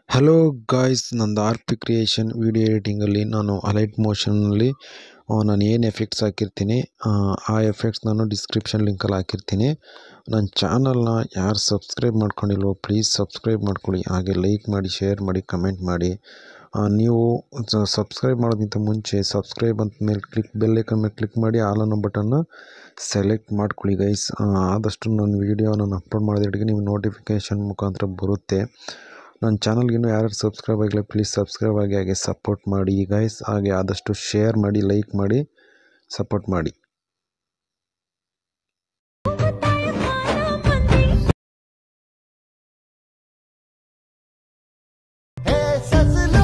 Hello guys, ನಂದು R P creation video ಎಡಿಟಿಂಗಲ್ಲಿ ನಾನು Alight ಮೋಷನಲ್ಲಿ ನಾನು ಏನು ಎಫೆಕ್ಟ್ಸ್ ಹಾಕಿರ್ತೀನಿ ಆ ಎಫೆಕ್ಟ್ಸ್ ನಾನು ಡಿಸ್ಕ್ರಿಪ್ಷನ್ ಲಿಂಕಲ್ಲಿ ಹಾಕಿರ್ತೀನಿ. ನನ್ನ ಚಾನಲ್ನ ಯಾರು ಸಬ್ಸ್ಕ್ರೈಬ್ ಮಾಡ್ಕೊಂಡಿಲ್ವೋ ಪ್ಲೀಸ್ ಸಬ್ಸ್ಕ್ರೈಬ್ ಮಾಡ್ಕೊಳ್ಳಿ, ಹಾಗೆ ಲೈಕ್ ಮಾಡಿ, ಶೇರ್ ಮಾಡಿ, ಕಮೆಂಟ್ ಮಾಡಿ. ನೀವು ಸಬ್ಸ್ಕ್ರೈಬ್ ಮಾಡೋದಕ್ಕಿಂತ ಮುಂಚೆ ಸಬ್ಸ್ಕ್ರೈಬ್ ಅಂತ ಮೇಲೆ ಬೆಲ್ ಐಕನ್ ಮೇಲೆ ಕ್ಲಿಕ್ ಮಾಡಿ ಆಲ್ ಅನ್ನೋ ಬಟನ್ನ ಸೆಲೆಕ್ಟ್ ಮಾಡ್ಕೊಳ್ಳಿ ಗೈಸ್. ಆದಷ್ಟು ನನ್ನ ವೀಡಿಯೋ ನಾನು ಅಪ್ಲೋಡ್ ಮಾಡೋದಿಟ್ಟಿಗೆ ನಿಮ್ಗೆ ನೋಟಿಫಿಕೇಷನ್ ಮುಖಾಂತರ ಬರುತ್ತೆ. ನನ್ನ ಚಾನಲ್ಗಿನ್ನೂ ಯಾರು ಸಬ್ಸ್ಕ್ರೈಬ್ ಆಗಿಲ್ಲ ಪ್ಲೀಸ್ ಸಬ್ಸ್ಕ್ರೈಬ್ ಆಗಿ, ಹಾಗೆ ಸಪೋರ್ಟ್ ಮಾಡಿ ಗೈಸ್. ಹಾಗೆ ಆದಷ್ಟು ಶೇರ್ ಮಾಡಿ, ಲೈಕ್ ಮಾಡಿ, ಸಪೋರ್ಟ್ ಮಾಡಿ. Hey,